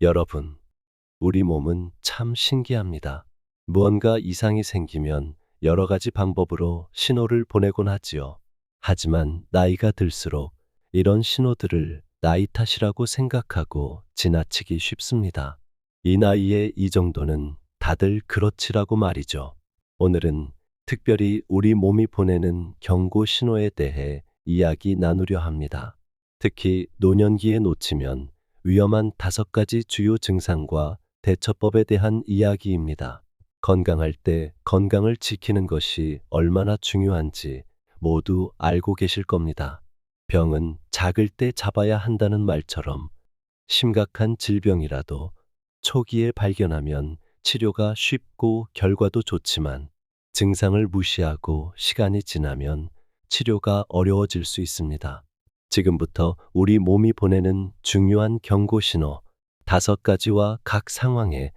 여러분, 우리 몸은 참 신기합니다. 무언가 이상이 생기면 여러 가지 방법으로 신호를 보내곤 하지요. 하지만 나이가 들수록 이런 신호들을 나이 탓이라고 생각하고 지나치기 쉽습니다. 이 나이에 이 정도는 다들 그렇지라고 말이죠. 오늘은 특별히 우리 몸이 보내는 경고 신호에 대해 이야기 나누려 합니다. 특히 노년기에 놓치면 위험한 5가지 주요 증상과 대처법에 대한 이야기입니다. 건강할 때 건강을 지키는 것이 얼마나 중요한지 모두 알고 계실 겁니다. 병은 작을 때 잡아야 한다는 말처럼 심각한 질병이라도 초기에 발견하면 치료가 쉽고 결과도 좋지만 증상을 무시하고 시간이 지나면 치료가 어려워질 수 있습니다. 지금부터 우리 몸이 보내는 중요한 경고 신호 5가지와 각 상황에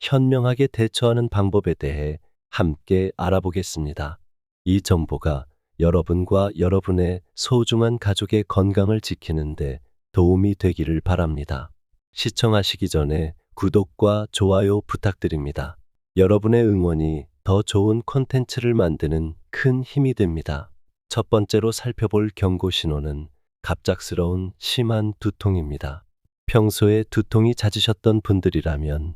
현명하게 대처하는 방법에 대해 함께 알아보겠습니다. 이 정보가 여러분과 여러분의 소중한 가족의 건강을 지키는데 도움이 되기를 바랍니다. 시청하시기 전에 구독과 좋아요 부탁드립니다. 여러분의 응원이 더 좋은 콘텐츠를 만드는 큰 힘이 됩니다. 첫 번째로 살펴볼 경고 신호는 갑작스러운 심한 두통입니다. 평소에 두통이 잦으셨던 분들이라면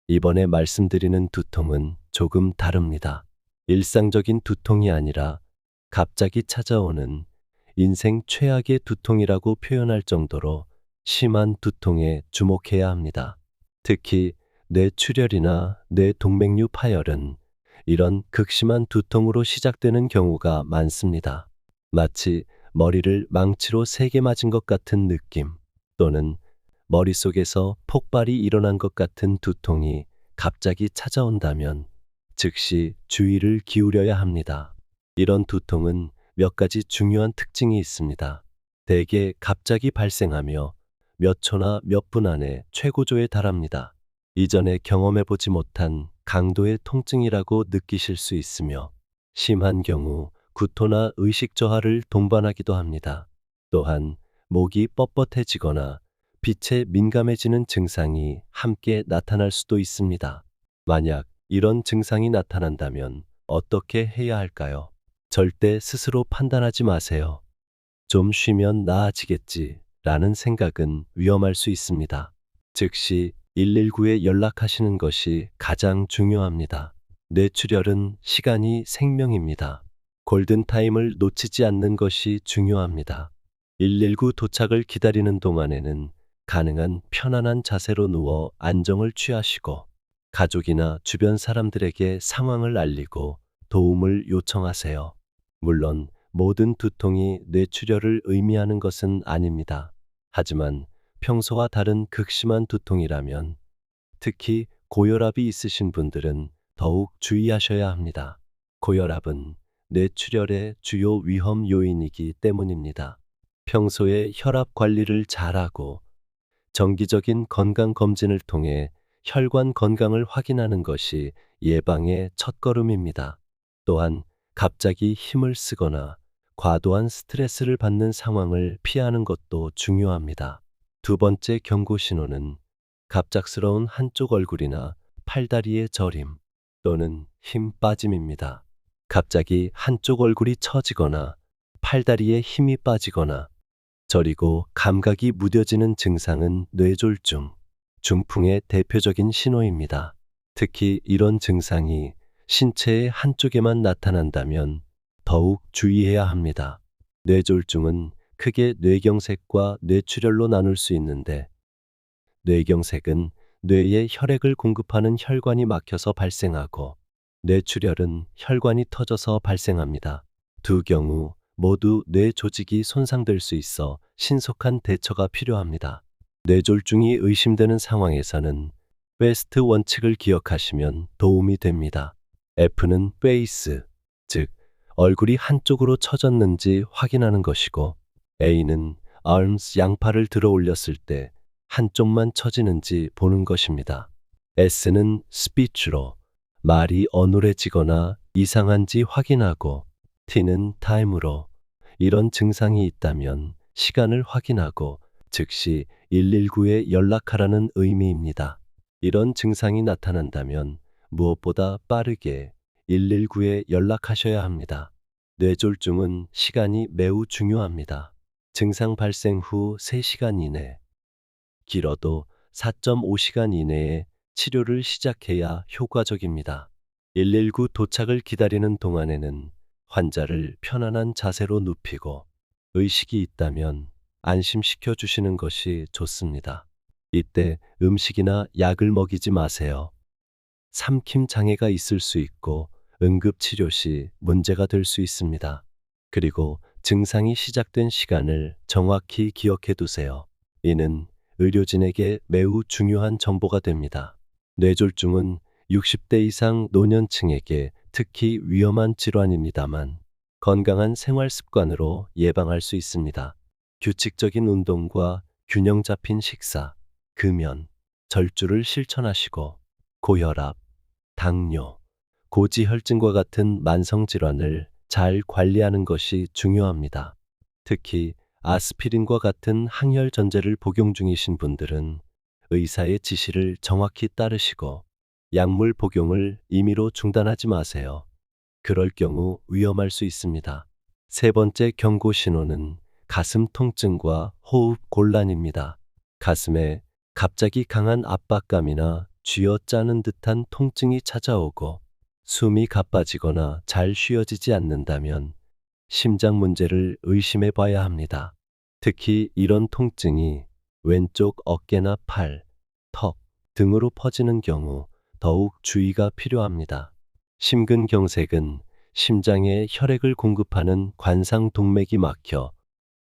이번에 말씀드리는 두통은 조금 다릅니다. 일상적인 두통이 아니라 갑자기 찾아오는 인생 최악의 두통이라고 표현할 정도로 심한 두통에 주목해야 합니다. 특히 뇌출혈이나 뇌동맥류 파열은 이런 극심한 두통으로 시작되는 경우가 많습니다. 마치 머리를 망치로 세게 맞은 것 같은 느낌 또는 머릿속에서 폭발이 일어난 것 같은 두통이 갑자기 찾아온다면 즉시 주의를 기울여야 합니다. 이런 두통은 몇 가지 중요한 특징이 있습니다. 대개 갑자기 발생하며 몇 초나 몇 분 안에 최고조에 달합니다. 이전에 경험해보지 못한 강도의 통증이라고 느끼실 수 있으며 심한 경우 구토나 의식 저하를 동반하기도 합니다. 또한 목이 뻣뻣해지거나 빛에 민감해지는 증상이 함께 나타날 수도 있습니다. 만약 이런 증상이 나타난다면 어떻게 해야 할까요? 절대 스스로 판단하지 마세요. 좀 쉬면 나아지겠지 라는 생각은 위험할 수 있습니다. 즉시 119에 연락하시는 것이 가장 중요합니다. 뇌출혈은 시간이 생명입니다. 골든타임을 놓치지 않는 것이 중요합니다. 119 도착을 기다리는 동안에는 가능한 편안한 자세로 누워 안정을 취하시고 가족이나 주변 사람들에게 상황을 알리고 도움을 요청하세요. 물론 모든 두통이 뇌출혈을 의미하는 것은 아닙니다. 하지만 평소와 다른 극심한 두통이라면 특히 고혈압이 있으신 분들은 더욱 주의하셔야 합니다. 고혈압은 뇌출혈의 주요 위험 요인이기 때문입니다. 평소에 혈압 관리를 잘하고 정기적인 건강 검진을 통해 혈관 건강을 확인하는 것이 예방의 첫걸음입니다. 또한 갑자기 힘을 쓰거나 과도한 스트레스를 받는 상황을 피하는 것도 중요합니다. 두 번째 경고 신호는 갑작스러운 한쪽 얼굴이나 팔다리의 저림 또는 힘 빠짐입니다. 갑자기 한쪽 얼굴이 처지거나 팔다리에 힘이 빠지거나 저리고 감각이 무뎌지는 증상은 뇌졸중, 중풍의 대표적인 신호입니다. 특히 이런 증상이 신체의 한쪽에만 나타난다면 더욱 주의해야 합니다. 뇌졸중은 크게 뇌경색과 뇌출혈로 나눌 수 있는데 뇌경색은 뇌에 혈액을 공급하는 혈관이 막혀서 발생하고 뇌출혈은 혈관이 터져서 발생합니다. 두 경우 모두 뇌 조직이 손상될 수 있어 신속한 대처가 필요합니다. 뇌졸중이 의심되는 상황에서는 페스트 원칙을 기억하시면 도움이 됩니다. F는 페이스, 즉 얼굴이 한쪽으로 처졌는지 확인하는 것이고 A는 arms, 양팔을 들어 올렸을 때 한쪽만 처지는지 보는 것입니다. S는 speech로 말이 어눌해지거나 이상한지 확인하고 T는 time으로 이런 증상이 있다면 시간을 확인하고 즉시 119에 연락하라는 의미입니다. 이런 증상이 나타난다면 무엇보다 빠르게 119에 연락하셔야 합니다. 뇌졸중은 시간이 매우 중요합니다. 증상 발생 후 3시간 이내, 길어도 4.5시간 이내에 치료를 시작해야 효과적입니다. 119 도착을 기다리는 동안에는 환자를 편안한 자세로 눕히고 의식이 있다면 안심시켜 주시는 것이 좋습니다. 이때 음식이나 약을 먹이지 마세요. 삼킴 장애가 있을 수 있고 응급치료 시 문제가 될 수 있습니다. 그리고 증상이 시작된 시간을 정확히 기억해 두세요. 이는 의료진에게 매우 중요한 정보가 됩니다. 뇌졸중은 60대 이상 노년층에게 특히 위험한 질환입니다만 건강한 생활 습관으로 예방할 수 있습니다. 규칙적인 운동과 균형 잡힌 식사, 금연, 절주를 실천하시고 고혈압, 당뇨, 고지혈증과 같은 만성 질환을 잘 관리하는 것이 중요합니다. 특히 아스피린과 같은 항혈 전제를 복용 중이신 분들은 의사의 지시를 정확히 따르시고 약물 복용을 임의로 중단하지 마세요. 그럴 경우 위험할 수 있습니다. 세 번째 경고 신호는 가슴 통증과 호흡 곤란입니다. 가슴에 갑자기 강한 압박감이나 쥐어짜는 듯한 통증이 찾아오고 숨이 가빠지거나 잘 쉬어지지 않는다면 심장 문제를 의심해 봐야 합니다. 특히 이런 통증이 왼쪽 어깨나 팔, 턱 등으로 퍼지는 경우 더욱 주의가 필요합니다. 심근경색은 심장에 혈액을 공급하는 관상 동맥이 막혀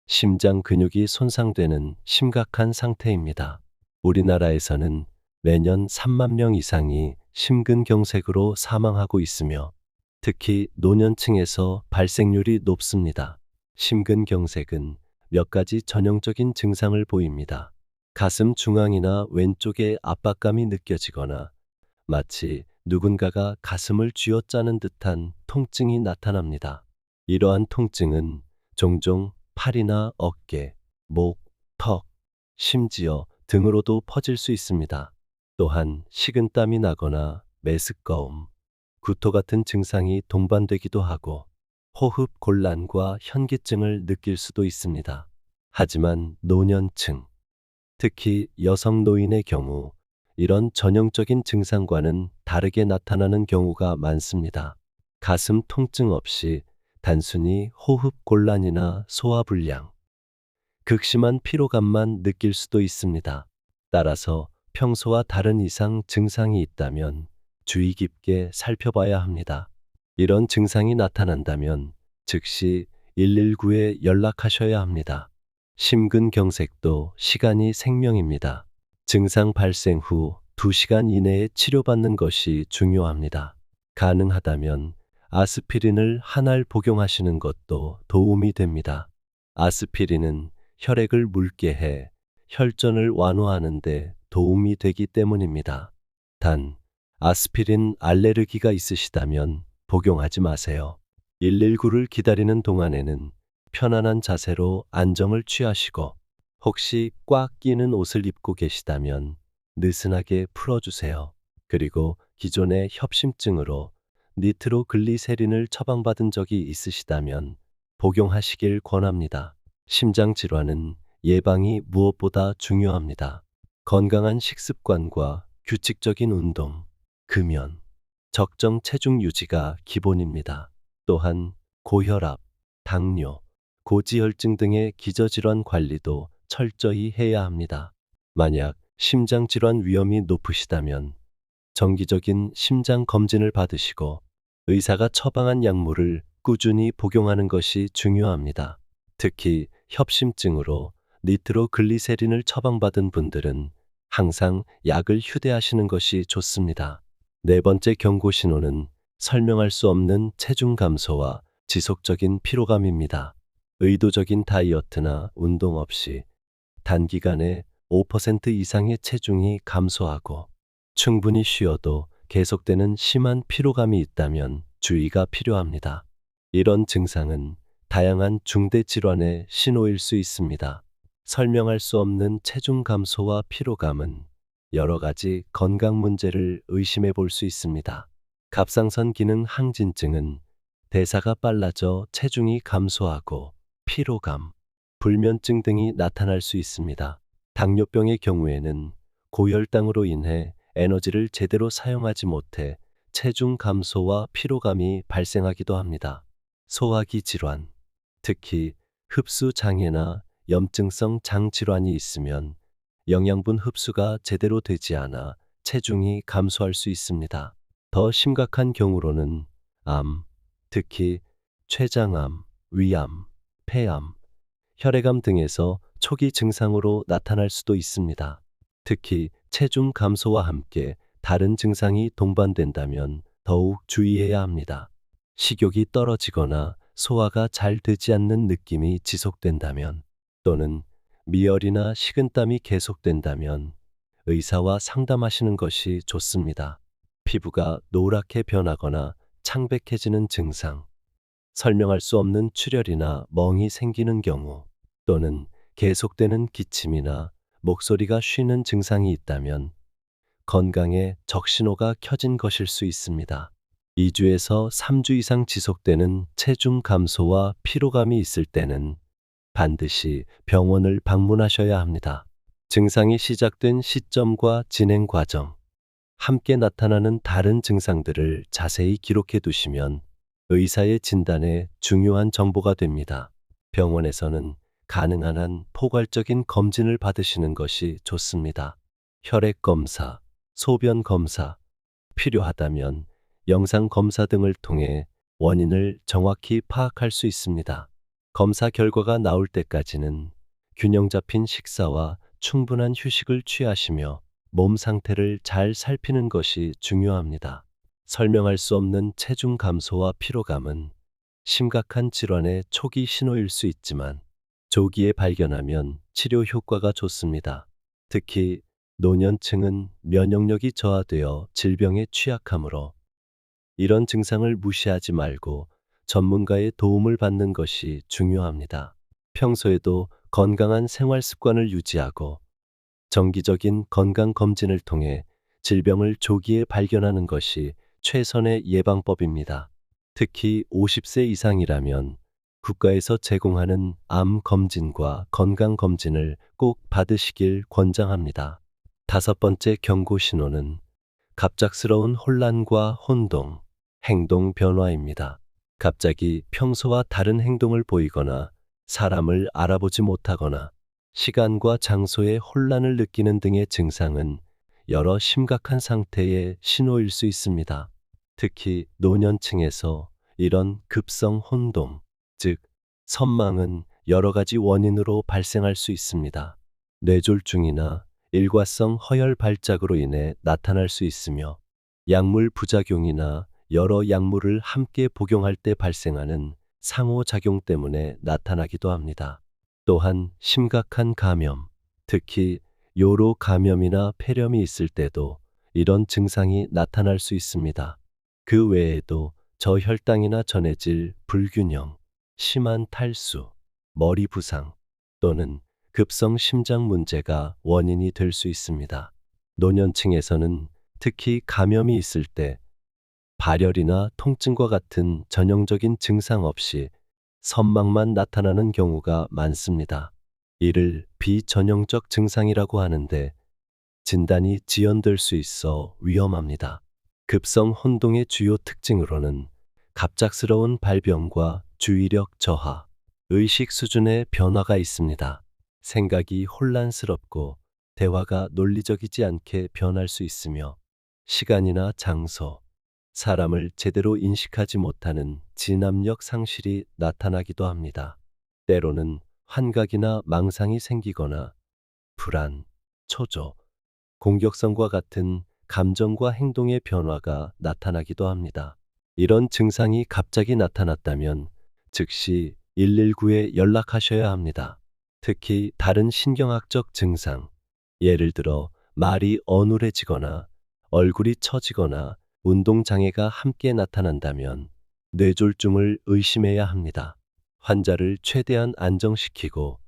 심장 근육이 손상되는 심각한 상태입니다. 우리나라에서는 매년 3만 명 이상이 심근경색으로 사망하고 있으며 특히 노년층에서 발생률이 높습니다. 심근경색은 몇 가지 전형적인 증상을 보입니다. 가슴 중앙이나 왼쪽에 압박감이 느껴지거나 마치 누군가가 가슴을 쥐어짜는 듯한 통증이 나타납니다. 이러한 통증은 종종 팔이나 어깨, 목, 턱, 심지어 등으로도 퍼질 수 있습니다. 또한 식은땀이 나거나 메스꺼움, 구토 같은 증상이 동반되기도 하고 호흡 곤란과 현기증을 느낄 수도 있습니다. 하지만 노년층, 특히 여성 노인의 경우 이런 전형적인 증상과는 다르게 나타나는 경우가 많습니다. 가슴 통증 없이 단순히 호흡 곤란이나 소화불량, 극심한 피로감만 느낄 수도 있습니다. 따라서 평소와 다른 이상 증상이 있다면 주의 깊게 살펴봐야 합니다. 이런 증상이 나타난다면 즉시 119에 연락하셔야 합니다. 심근경색도 시간이 생명입니다. 증상 발생 후 2시간 이내에 치료받는 것이 중요합니다. 가능하다면 아스피린을 한 알 복용하시는 것도 도움이 됩니다. 아스피린은 혈액을 묽게 해 혈전을 완화하는 데 도움이 되기 때문입니다. 단, 아스피린 알레르기가 있으시다면 복용하지 마세요. 119를 기다리는 동안에는 편안한 자세로 안정을 취하시고 혹시 꽉 끼는 옷을 입고 계시다면 느슨하게 풀어주세요. 그리고 기존의 협심증으로 니트로글리세린을 처방받은 적이 있으시다면 복용하시길 권합니다. 심장질환은 예방이 무엇보다 중요합니다. 건강한 식습관과 규칙적인 운동, 금연, 적정 체중 유지가 기본입니다. 또한 고혈압, 당뇨, 고지혈증 등의 기저질환 관리도 철저히 해야 합니다. 만약 심장질환 위험이 높으시다면 정기적인 심장 검진을 받으시고 의사가 처방한 약물을 꾸준히 복용하는 것이 중요합니다. 특히 협심증으로 니트로글리세린을 처방받은 분들은 항상 약을 휴대하시는 것이 좋습니다. 네 번째 경고 신호는 설명할 수 없는 체중 감소와 지속적인 피로감입니다. 의도적인 다이어트나 운동 없이 단기간에 5% 이상의 체중이 감소하고 충분히 쉬어도 계속되는 심한 피로감이 있다면 주의가 필요합니다. 이런 증상은 다양한 중대 질환의 신호일 수 있습니다. 설명할 수 없는 체중 감소와 피로감은 여러 가지 건강 문제를 의심해 볼 수 있습니다. 갑상선 기능 항진증은 대사가 빨라져 체중이 감소하고 피로감, 불면증 등이 나타날 수 있습니다. 당뇨병의 경우에는 고혈당으로 인해 에너지를 제대로 사용하지 못해 체중 감소와 피로감이 발생하기도 합니다. 소화기 질환, 특히 흡수 장애나 염증성 장 질환이 있으면 영양분 흡수가 제대로 되지 않아 체중이 감소할 수 있습니다. 더 심각한 경우로는 암, 특히 췌장암, 위암, 폐암, 혈액암 등에서 초기 증상으로 나타날 수도 있습니다. 특히 체중 감소와 함께 다른 증상이 동반된다면 더욱 주의해야 합니다. 식욕이 떨어지거나 소화가 잘 되지 않는 느낌이 지속된다면 또는 미열이나 식은땀이 계속된다면 의사와 상담하시는 것이 좋습니다. 피부가 노랗게 변하거나 창백해지는 증상, 설명할 수 없는 출혈이나 멍이 생기는 경우 또는 계속되는 기침이나 목소리가 쉬는 증상이 있다면 건강에 적신호가 켜진 것일 수 있습니다. 2주에서 3주 이상 지속되는 체중 감소와 피로감이 있을 때는 반드시 병원을 방문하셔야 합니다. 증상이 시작된 시점과 진행 과정, 함께 나타나는 다른 증상들을 자세히 기록해 두시면 의사의 진단에 중요한 정보가 됩니다. 병원에서는 가능한 한 포괄적인 검진을 받으시는 것이 좋습니다. 혈액 검사, 소변 검사, 필요하다면 영상 검사 등을 통해 원인을 정확히 파악할 수 있습니다. 검사 결과가 나올 때까지는 균형 잡힌 식사와 충분한 휴식을 취하시며 몸 상태를 잘 살피는 것이 중요합니다. 설명할 수 없는 체중 감소와 피로감은 심각한 질환의 초기 신호일 수 있지만 조기에 발견하면 치료 효과가 좋습니다. 특히 노년층은 면역력이 저하되어 질병에 취약하므로 이런 증상을 무시하지 말고 전문가의 도움을 받는 것이 중요합니다. 평소에도 건강한 생활 습관을 유지하고 정기적인 건강 검진을 통해 질병을 조기에 발견하는 것이 최선의 예방법입니다. 특히 50세 이상이라면 국가에서 제공하는 암 검진과 건강 검진을 꼭 받으시길 권장합니다. 5번째 경고 신호는 갑작스러운 혼란과 혼동, 행동 변화입니다. 갑자기 평소와 다른 행동을 보이거나 사람을 알아보지 못하거나 시간과 장소에 혼란을 느끼는 등의 증상은 여러 심각한 상태의 신호일 수 있습니다. 특히 노년층에서 이런 급성 혼동, 즉 선망은 여러 가지 원인으로 발생할 수 있습니다. 뇌졸중이나 일과성 허혈 발작으로 인해 나타날 수 있으며 약물 부작용이나 여러 약물을 함께 복용할 때 발생하는 상호작용 때문에 나타나기도 합니다. 또한 심각한 감염, 특히 요로 감염이나 폐렴이 있을 때도 이런 증상이 나타날 수 있습니다. 그 외에도 저혈당이나 전해질 불균형, 심한 탈수, 머리 부상 또는 급성 심장 문제가 원인이 될 수 있습니다. 노년층에서는 특히 감염이 있을 때 발열이나 통증과 같은 전형적인 증상 없이 선망만 나타나는 경우가 많습니다. 이를 비전형적 증상이라고 하는데 진단이 지연될 수 있어 위험합니다. 급성 혼동의 주요 특징으로는 갑작스러운 발병과 주의력 저하, 의식 수준의 변화가 있습니다. 생각이 혼란스럽고 대화가 논리적이지 않게 변할 수 있으며 시간이나 장소, 사람을 제대로 인식하지 못하는 진압력 상실이 나타나기도 합니다. 때로는 환각이나 망상이 생기거나 불안, 초조, 공격성과 같은 감정과 행동의 변화가 나타나기도 합니다. 이런 증상이 갑자기 나타났다면 즉시 119에 연락하셔야 합니다. 특히 다른 신경학적 증상, 예를 들어 말이 어눌해지거나 얼굴이 처지거나 운동장애가 함께 나타난다면 뇌졸중을 의심해야 합니다. 환자를 최대한 안정시키고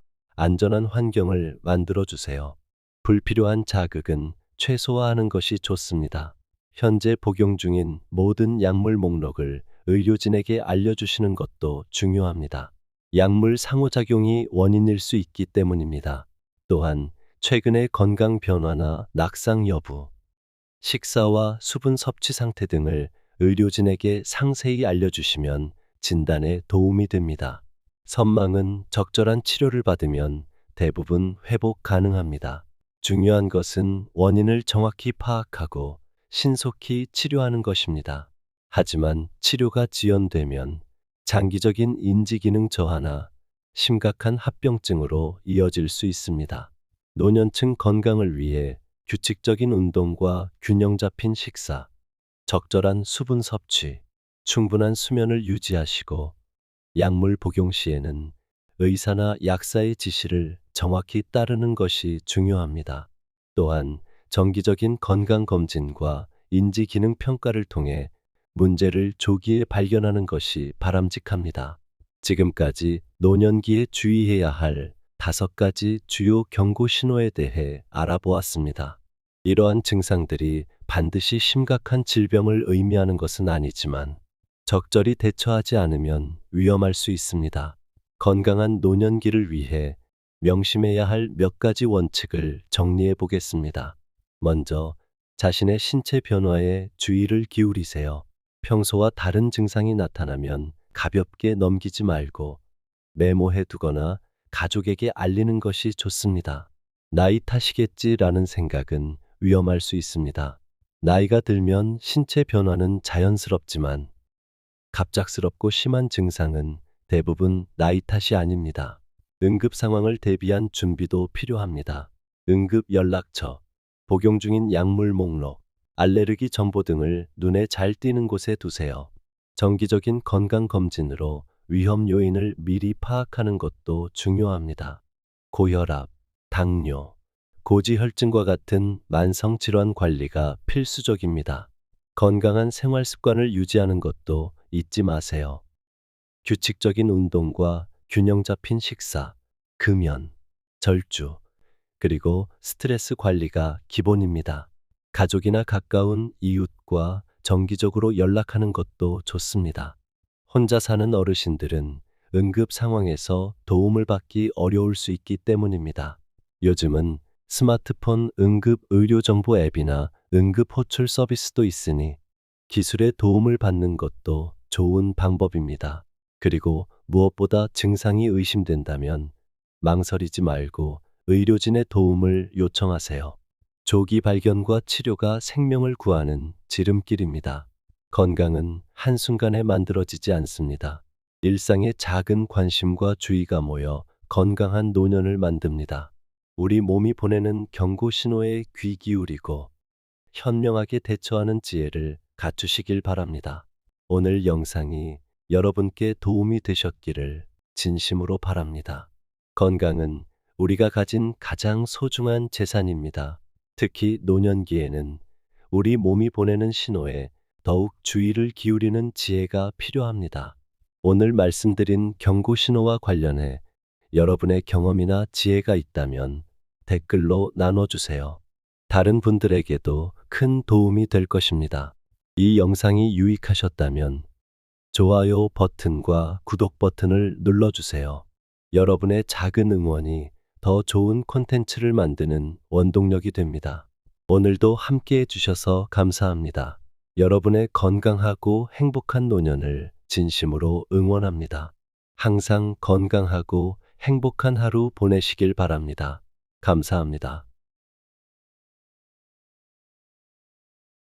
안전한 환경을 만들어 주세요. 불필요한 자극은 최소화하는 것이 좋습니다. 현재 복용 중인 모든 약물 목록을 의료진에게 알려주시는 것도 중요합니다. 약물 상호작용이 원인일 수 있기 때문입니다. 또한 최근의 건강 변화나 낙상 여부, 식사와 수분 섭취 상태 등을 의료진에게 상세히 알려주시면 진단에 도움이 됩니다. 선망은 적절한 치료를 받으면 대부분 회복 가능합니다. 중요한 것은 원인을 정확히 파악하고 신속히 치료하는 것입니다. 하지만 치료가 지연되면 장기적인 인지기능 저하나 심각한 합병증으로 이어질 수 있습니다. 노년층 건강을 위해 규칙적인 운동과 균형 잡힌 식사, 적절한 수분 섭취, 충분한 수면을 유지하시고 약물 복용 시에는 의사나 약사의 지시를 정확히 따르는 것이 중요합니다. 또한 정기적인 건강검진과 인지기능 평가를 통해 문제를 조기에 발견하는 것이 바람직합니다. 지금까지 노년기에 주의해야 할 5가지 주요 경고 신호에 대해 알아보았습니다. 이러한 증상들이 반드시 심각한 질병을 의미하는 것은 아니지만 적절히 대처하지 않으면 위험할 수 있습니다. 건강한 노년기를 위해 명심해야 할 몇 가지 원칙을 정리해 보겠습니다. 먼저, 자신의 신체 변화에 주의를 기울이세요. 평소와 다른 증상이 나타나면 가볍게 넘기지 말고 메모해 두거나 가족에게 알리는 것이 좋습니다. 나이 탓이겠지라는 생각은 위험할 수 있습니다. 나이가 들면 신체 변화는 자연스럽지만 갑작스럽고 심한 증상은 대부분 나이 탓이 아닙니다. 응급 상황을 대비한 준비도 필요합니다. 응급 연락처, 복용 중인 약물 목록, 알레르기 정보 등을 눈에 잘 띄는 곳에 두세요. 정기적인 건강 검진으로 위험 요인을 미리 파악하는 것도 중요합니다. 고혈압, 당뇨, 고지혈증과 같은 만성 질환 관리가 필수적입니다. 건강한 생활 습관을 유지하는 것도 잊지 마세요. 규칙적인 운동과 균형 잡힌 식사, 금연, 절주, 그리고 스트레스 관리가 기본입니다. 가족이나 가까운 이웃과 정기적으로 연락하는 것도 좋습니다. 혼자 사는 어르신들은 응급 상황에서 도움을 받기 어려울 수 있기 때문입니다. 요즘은 스마트폰 응급 의료정보 앱이나 응급 호출 서비스도 있으니 기술의 도움을 받는 것도 좋은 방법입니다. 그리고 무엇보다 증상이 의심된다면 망설이지 말고 의료진의 도움을 요청하세요. 조기 발견과 치료가 생명을 구하는 지름길입니다. 건강은 한순간에 만들어지지 않습니다. 일상의 작은 관심과 주의가 모여 건강한 노년을 만듭니다. 우리 몸이 보내는 경고 신호에 귀 기울이고 현명하게 대처하는 지혜를 갖추시길 바랍니다. 오늘 영상이 여러분께 도움이 되셨기를 진심으로 바랍니다. 건강은 우리가 가진 가장 소중한 재산입니다. 특히 노년기에는 우리 몸이 보내는 신호에 더욱 주의를 기울이는 지혜가 필요합니다. 오늘 말씀드린 경고 신호와 관련해 여러분의 경험이나 지혜가 있다면 댓글로 나눠주세요. 다른 분들에게도 큰 도움이 될 것입니다. 이 영상이 유익하셨다면 좋아요 버튼과 구독 버튼을 눌러주세요. 여러분의 작은 응원이 더 좋은 콘텐츠를 만드는 원동력이 됩니다. 오늘도 함께 해주셔서 감사합니다. 여러분의 건강하고 행복한 노년을 진심으로 응원합니다. 항상 건강하고 행복한 하루 보내시길 바랍니다. 감사합니다.